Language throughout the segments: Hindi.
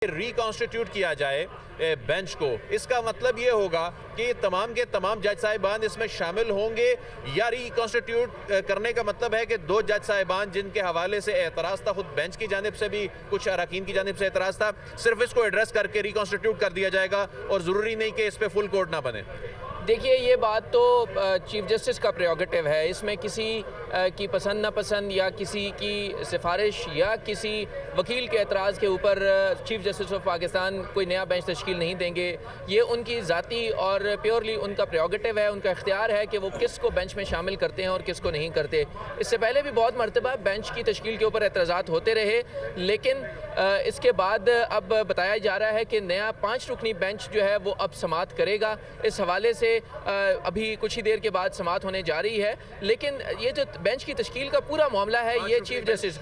रिकॉन्स्टिट्यूट किया जाए बेंच को, इसका मतलब ये होगा कि तमाम के तमाम जज साहिबान इसमें शामिल होंगे, या रिकॉन्स्टिट्यूट करने का मतलब है कि दो जज साहिबान जिनके हवाले से एतराज़ था, खुद बेंच की जानिब से भी कुछ अरकान की जानिब से एतराज़ था, सिर्फ इसको एड्रेस करके रिकॉन्स्टिट्यूट कर दिया जाएगा और ज़रूरी नहीं कि इस पर फुल कोर्ट ना बने। देखिए, ये बात तो चीफ जस्टिस का प्रेरोगेटिव है। इसमें किसी की पसंद नापसंद या किसी की सिफारिश या किसी वकील के एतराज़ के ऊपर चीफ जस्टिस ऑफ पाकिस्तान कोई नया बेंच तश्कील नहीं देंगे। ये उनकी ज़ाती और प्योरली उनका प्रेरोगेटिव है, उनका इख्तियार है कि वो किस को बेंच में शामिल करते हैं और किस को नहीं करते। इससे पहले भी बहुत मरतबा बेंच की तश्कील के ऊपर एतराज़ात होते रहे, लेकिन इसके बाद अब बताया जा रहा है कि नया 5 रुकनी बेंच जो है वो अब समाअत करेगा। इस हवाले से अभी कुछ ही देर के बाद समाअत होने जा रही है, लेकिन ये जो बेंच की तश्कील का पूरा मामला है, ये चीफ जस्टिस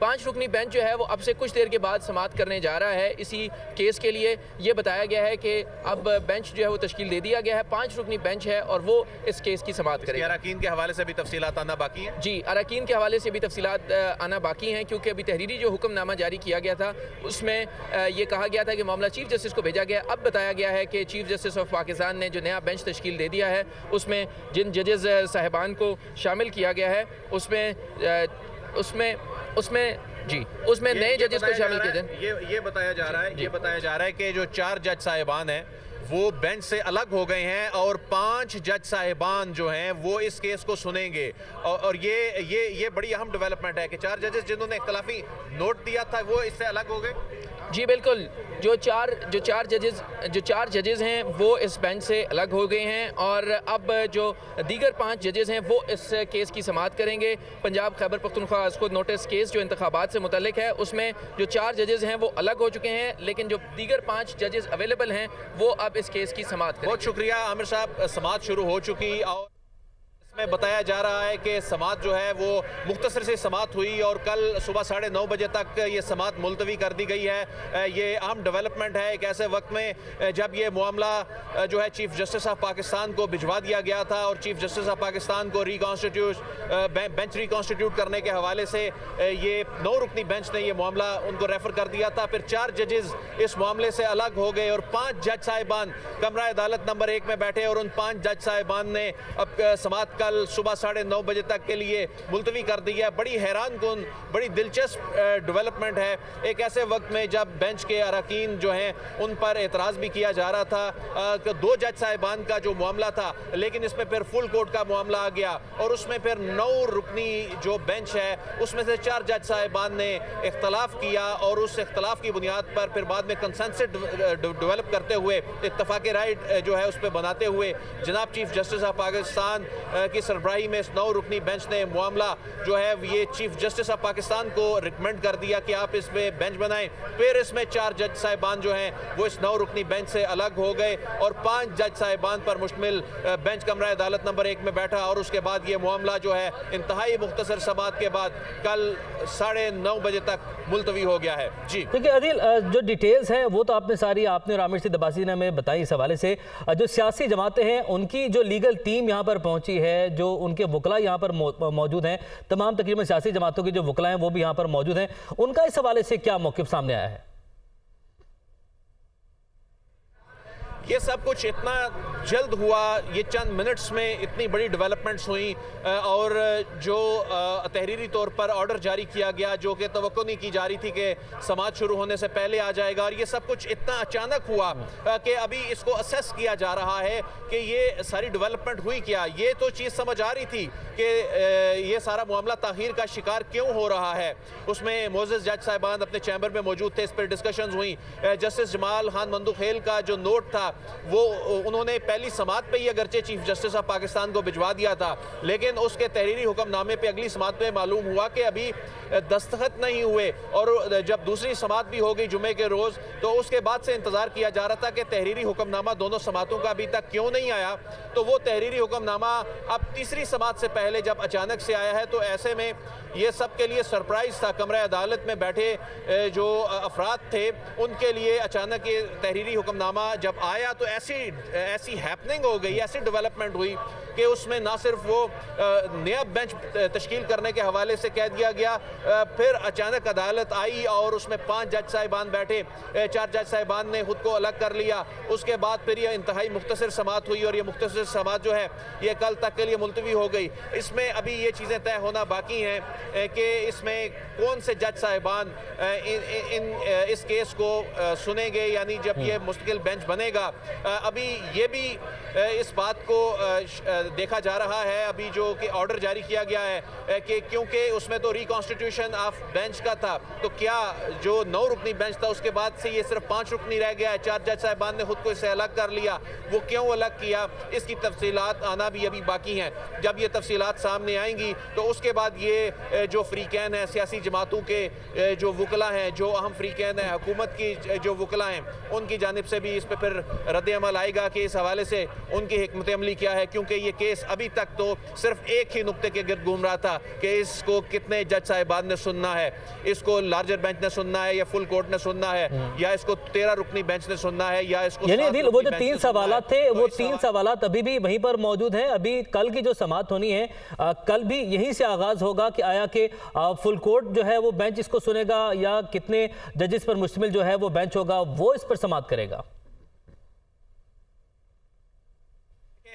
5 रुकनी बेंच जो है वो अब से कुछ देर के बाद समाअत करने जा रहा है। इसी केस के लिए ये बताया गया है कि अब बेंच जो है वो तश्कील दे दिया गया है, 5 रुकनी बेंच है और वो इस केस की समाअत करेगा। अरकान के हवाले से भी तफसीलात आना बाकी है। जी, अरकान के हवाले से भी तफसीलात आना बाकी हैं, क्योंकि अभी तहरीरी जो हुक्मनामा जारी किया गया था उसमें ये कहा गया था कि मामला चीफ जस्टिस को भेजा गया। अब बताया गया है कि चीफ जस्टिस ऑफ पाकिस्तान ने जो नया बेंच तश्कील दे दिया है उसमें जिन जजेस साहिबान को शामिल किया गया है उसमें नए जजेस को शामिल किया जाए। ये बताया जा रहा है कि जो 4 जज साहिबान हैं वो बेंच से अलग हो गए हैं और 5 जज साहिबान जो हैं वो इस केस को सुनेंगे। और ये बड़ी अहम डेवलपमेंट है कि 4 जजेस जिन्होंने इख्तलाफी नोट दिया था वो इससे अलग हो गए। जी बिल्कुल, जो चार जजेस हैं वो इस बेंच से अलग हो गए हैं और अब जो दीगर 5 जजेस हैं वो इस केस की समाअत करेंगे। पंजाब खैबर पख्तूनख्वा अस्कुद नोटिस केस जो इंतखाबात से मुतल्लिक है उसमें जो 4 जजेस हैं वो अलग हो चुके हैं, लेकिन जो दीगर 5 जजेस अवेलेबल हैं वो अब इस केस की समाअत करेंगे। बहुत शुक्रिया आमिर साहब, समाअत शुरू हो चुकी और इसमें बताया जा रहा है कि समाअत जो है वो मुख्तसर से समाअत हुई और कल सुबह 9:30 बजे तक ये समाअत मुलतवी कर दी गई है। ये अहम डेवलपमेंट है एक ऐसे वक्त में जब ये मामला जो है चीफ जस्टिस ऑफ पाकिस्तान को भिजवा दिया गया था और चीफ जस्टिस ऑफ पाकिस्तान को बेंच रिकॉन्स्टिट्यूट करने के हवाले से ये 9 रुकनी बेंच ने ये मामला उनको रेफर कर दिया था। फिर 4 जजेस इस मामले से अलग हो गए और 5 जज साहिबान कमरा अदालत नंबर 1 में बैठे और उन 5 जज साहिबान ने अब समाअत कल सुबह 9:30 बजे तक के लिए मुलतवी कर दी है। बड़ी हैरान कुन, बड़ी दिलचस्प डेवलपमेंट है एक ऐसे वक्त में जब बेंच के अरकान जो हैं उन पर एतराज़ भी किया जा रहा था कि 2 जज साहिबान का जो मामला था, लेकिन इसमें फिर फुल कोर्ट का मामला आ गया और उसमें फिर 9 रुकनी जो बेंच है उसमें से 4 जज साहिबान ने इख्तलाफ किया और उस इख्तलाफ की बुनियाद पर फिर बाद में कंसेंसस डेवलप करते हुए इत्तफाक राय जो है उस पर बनाते हुए जनाब चीफ जस्टिस ऑफ पाकिस्तान की सरबराही में इस 9 रुकनी बेंच ने मामला जो है ये चीफ जस्टिस ऑफ पाकिस्तान को रिकमेंड कर दिया कि आप इसमें बेंच बनाएं। फिर इसमें 4 जज साहिबान जो हैं वो इस 9 रुकनी बेंच से अलग हो गए और 5 जज साहिबान पर मुश्तमिल बेंच कमरा अदालत नंबर 1 में बैठा और उसके बाद ये मामला जो है इंतहाई मुख्तसर समाअत के बाद कल 9:30 बजे तक मुलतवी हो गया है। जी देखिए अदिल, जो डिटेल्स हैं वो तो आपने और आमिर सिद्दीकी अब्बासी ने हमें बताई। इस हवाले से जो सियासी जमातें हैं उनकी जो लीगल टीम यहाँ पर पहुंची है, जो उनके वकला यहाँ पर मौजूद हैं, तमाम तकरीबन सियासी जमातों के जो वकला हैं वो भी यहाँ पर मौजूद हैं, उनका इस हवाले से क्या मौक़िफ़ सामने आया है? ये सब कुछ इतना जल्द हुआ, ये चंद मिनट्स में इतनी बड़ी डेवलपमेंट्स हुई और जो तहरीरी तौर पर ऑर्डर जारी किया गया जो कि तवक्को नहीं की जा रही थी कि समाअत शुरू होने से पहले आ जाएगा, और ये सब कुछ इतना अचानक हुआ कि अभी इसको असेस किया जा रहा है कि ये सारी डेवलपमेंट हुई क्या। ये तो चीज़ समझ आ रही थी कि ये सारा मामला ताख़ीर का शिकार क्यों हो रहा है। उसमें मोअज़्ज़ज़ जज साहिबान अपने चैम्बर में मौजूद थे, इस पर डिस्कशंस हुई। जस्टिस जमाल खान मंदुखेल का जो नोट था वो उन्होंने पहली समाअत पे ही अगरचे चीफ जस्टिस ऑफ पाकिस्तान को भिजवा दिया था, लेकिन उसके तहरीरी हुक्मनामे पे अगली समाअत पे मालूम हुआ कि अभी दस्तखत नहीं हुए और जब दूसरी समाअत भी हो गई जुमे के रोज़ तो उसके बाद से इंतज़ार किया जा रहा था कि तहरीरी हुक्मनामा दोनों समाअतों का अभी तक क्यों नहीं आया। तो वो तहरीरी हुक्मनामा अब तीसरी समाअत से पहले जब अचानक से आया है तो ऐसे में ये सब के लिए सरप्राइज़ था। कमरा अदालत में बैठे जो अफराद थे उनके लिए अचानक ये तहरीरी हुक्मनामा जब आए आया तो ऐसी हैपनिंग हो गई, ऐसी डेवलपमेंट हुई कि उसमें ना सिर्फ वो नया बेंच तश्कील करने के हवाले से कह दिया गया, फिर अचानक अदालत आई और उसमें 5 जज साहिबान बैठे, 4 जज साहिबान ने खुद को अलग कर लिया। उसके बाद फिर यह इंतहाई मुख्तसर समाअत हुई और ये मुख्तसर समाअत जो है ये कल तक के लिए मुलतवी हो गई। इसमें अभी ये चीज़ें तय होना बाकी हैं कि इसमें कौन से जज साहिबान इस केस को सुनेंगे, यानी जब ये मुस्तकिल बेंच बनेगा। अभी ये भी इस बात को देखा जा रहा है, अभी जो कि ऑर्डर जारी किया गया है कि क्योंकि उसमें तो रिकॉन्स्टिट्यूशन ऑफ बेंच का था, तो क्या जो 9 रुकनी बेंच था उसके बाद से ये सिर्फ 5 रुकनी रह गया है। 4 जज साहिबान ने खुद को इससे अलग कर लिया, वो क्यों अलग किया इसकी तफसीलात आना भी अभी बाकी हैं। जब ये तफसीलात सामने आएंगी तो उसके बाद ये जो फ्रीकैन है, सियासी जमातों के जो वकला हैं, जो अहम फ्रीकैन है, हुकूमत की जो वकला हैं, उनकी जानिब से भी इस पर फिर रद्द अमल आएगा कि इस हवाले से उनकी हिकमत अमली क्या है। क्योंकि ये केस अभी तक तो सिर्फ एक ही नुक्ते के गिर्द घूम रहा था कि इसको कितने जज साहिबान ने सुनना है, इसको लार्जर बेंच ने सुनना है या फुल कोर्ट ने सुनना है, या इसको 13 रुकनी बेंच ने सुनना है, या इसको यानी वो जो 3 सवालात थे वो 3 सवालात अभी भी वहीं पर मौजूद हैं। अभी कल की जो समाअत होनी है कल भी यहीं से आगाज होगा कि आया कि फुल कोर्ट जो है वो बेंच इसको सुनेगा या कितने जजेस पर मुश्तमिल जो है वो बेंच होगा वो इस पर समाअत करेगा।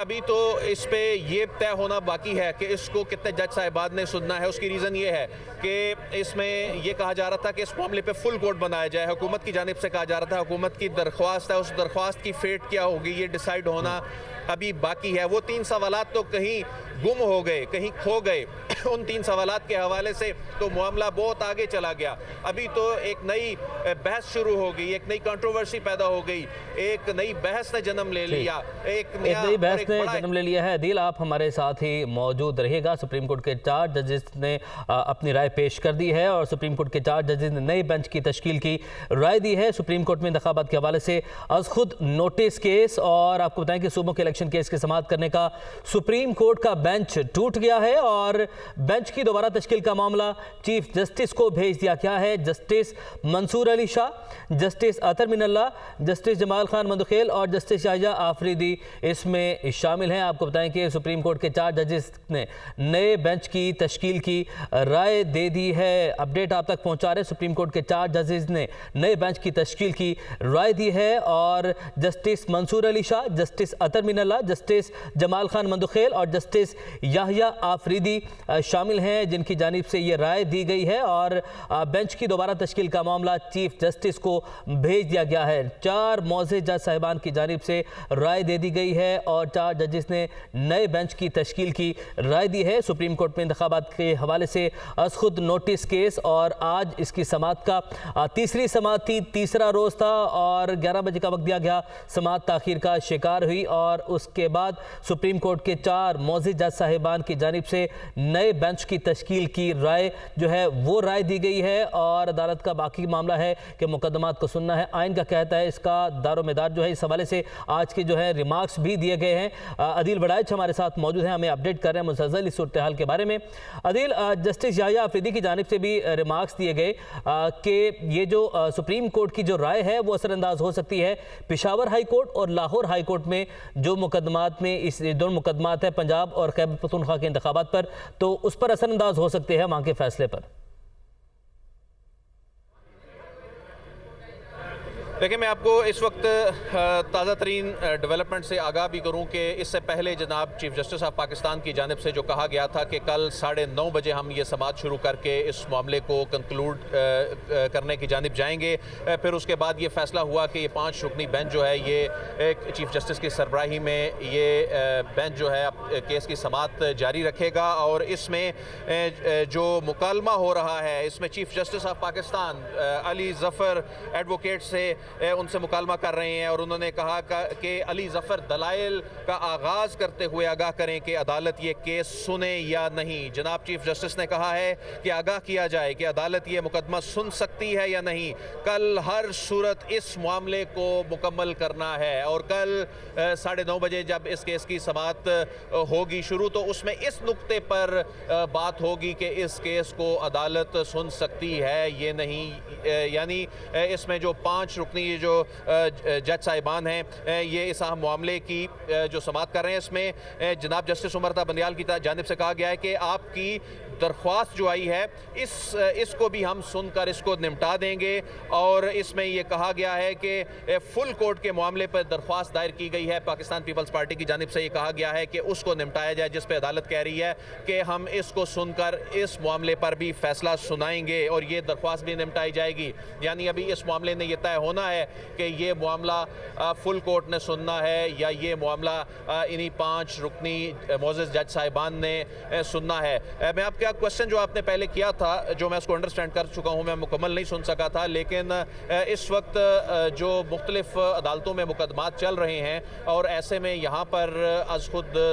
अभी तो इस पे ये तय होना बाकी है कि इसको कितने जज साहिबान ने सुनना है। उसकी रीज़न ये है कि इसमें ये कहा जा रहा था कि इस मामले पे फुल कोर्ट बनाया जाए। हुकूमत की जानिब से कहा जा रहा था, हुकूमत की दरख्वास्त है, उस दरख्वास्त की फेट क्या होगी ये डिसाइड होना अभी बाकी है। वो 3 सवालात तो कहीं गुम हो गए, कहीं खो गए। उन 3 सवालात के हवाले से तो मामला बहुत आगे चला गया। अभी तो एक नई बहस शुरू हो गई, एक नई कंट्रोवर्सी पैदा हो गई, एक नई बहस ने जन्म ले लिया, एक नई बहस ने जन्म ले लिया है। अदील, आप हमारे साथ ही मौजूद रहिएगा। सुप्रीम कोर्ट के 4 जजेस ने अपनी राय पेश कर दी है और सुप्रीम कोर्ट के 4 जजेस ने नए बेंच की तश्कील की राय दी है। सुप्रीम कोर्ट में इंतखाबात के हवाले से आज खुद नोटिस केस, और आपको बताएं कि सूबों के इलेक्शन केस की समाअत करने का सुप्रीम कोर्ट का बेंच टूट गया है और बेंच की दोबारा तश्कील का मामला चीफ जस्टिस को भेज दिया गया है। जस्टिस मंसूर अली शाह, जस्टिस अतर मिनल्ला, जस्टिस जमाल खान मंदखेल और जस्टिस याहिया आफरीदी इसमें शामिल हैं। आपको बताएं कि सुप्रीम कोर्ट के 4 जजेस ने नए बेंच की तश्कील की राय दे दी है। अपडेट आप तक पहुंचा रहे, सुप्रीम कोर्ट के 4 जजेस ने नए बेंच की तश्कील की राय दी है और जस्टिस मंसूर अली शाह, जस्टिस अतर मिनल्ला, जस्टिस जमाल खान मंदखेल और जस्टिस याहिया आफरीदी शामिल हैं, जिनकी जानिब से ये राय दी गई है और बेंच की दोबारा तश्कील का मामला चीफ जस्टिस को भेज दिया गया है। 4 मौज़े जज साहिबान की जानिब से राय दे दी गई है और 4 जजेस ने नए बेंच की तश्कील की राय दी है। सुप्रीम कोर्ट में इंतखाबात के हवाले से आज खुद नोटिस केस और आज इसकी समाअत का तीसरी समाअत थी, तीसरा रोज़ था और 11 बजे का वक्त दिया गया। समाअत ताखीर का शिकार हुई और उसके बाद सुप्रीम कोर्ट के 4 मौज़े जज साहिबान की जानिब से नए बेंच की तश्कील की राय जो है वो राय दी गई है और अदालत का बाकी मामला है कि मुकदमात को सुनना है। आइन का कहता है इसका दारोमदार जो है इस हवाले से आज के जो है रिमार्क्स भी दिए गए हैं। अदील बड़ाइच हमारे साथ मौजूद हैं, हमें अपडेट कर रहे हैं मुसलसल इस सूरत हाल के बारे में। अदील, जस्टिस याहिया आफरीदी की जानिब से भी रिमार्क्स दिए गए कि ये जो सुप्रीम कोर्ट की जो राय है वो असरअंदाज हो सकती है पेशावर हाई कोर्ट और लाहौर हाई कोर्ट में जो मुकदमात में इस दोनों मुकदमात है पंजाब और खैबर पख्तूनख्वा के इंतखाबात पर, तो उस पर असरअंदाज हो सकते हैं वहाँ के फैसले पर। देखिए, मैं आपको इस वक्त ताज़ा तरीन डेवलपमेंट से आगाह भी करूं कि इससे पहले जनाब चीफ जस्टिस ऑफ पाकिस्तान की जानिब से जो कहा गया था कि कल 9:30 बजे हम ये समाअत शुरू करके इस मामले को कंक्लूड करने की जानिब जाएंगे। फिर उसके बाद ये फैसला हुआ कि ये 5 रुकनी बेंच जो है ये चीफ जस्टिस की सरबराही में ये बेंच जो है केस की समाअत जारी रखेगा और इसमें जो मुकालमा हो रहा है इसमें chief justice of Pakistan Ali Zafar advocate से उनसे मुकालमा कर रहे हैं और उन्होंने कहा कि अली ज़फ़र दलाइल का आगाज़ करते हुए आगाह करें कि अदालत ये केस सुने या नहीं। जनाब चीफ जस्टिस ने कहा है कि आगाह किया जाए कि अदालत ये मुकदमा सुन सकती है या नहीं। कल हर सूरत इस मामले को मुकम्मल करना है और कल 9:30 बजे जब इस केस की समाअत होगी शुरू, तो उसमें इस नुक्ते पर बात होगी कि इस केस को अदालत सुन सकती है ये नहीं, यानी इसमें जो 5 रुकनी रुकनी ये जो जज साहिबान हैं ये इस अहम मामले की जो समाअत कर रहे हैं, इसमें जनाब जस्टिस उमर बंदियाल की जानिब से कहा गया है कि आपकी दरख्वास्त जो आई है इसको भी हम सुनकर इसको निपटा देंगे। और इसमें यह कहा गया है कि फुल कोर्ट के मामले पर दरख्वास्त दायर की गई है पाकिस्तान पीपल्स पार्टी की जानिब से। ये कहा गया है कि उसको निपटाया जाए, जिस पे अदालत कह रही है कि हम इसको सुनकर इस मामले पर भी फैसला सुनाएंगे और ये दरख्वास्त भी निपटाई जाएगी। यानी अभी इस मामले ने यह तय होना है कि ये मामला फुल कोर्ट ने सुनना है या ये मामला इन्हीं 5 रुकनी मोअज़्ज़ज़ जज साहिबान ने सुनना है। मैं आपके क्वेश्चन जो आपने पहले किया था, जो मैं उसको अंडरस्टैंड कर चुका हूँ, मैं मुकम्मल नहीं सुन सका था, लेकिन इस वक्त जो मुख्तलिफ अदालतों में मुकदमात चल रहे हैं और ऐसे में यहाँ पर अज खुद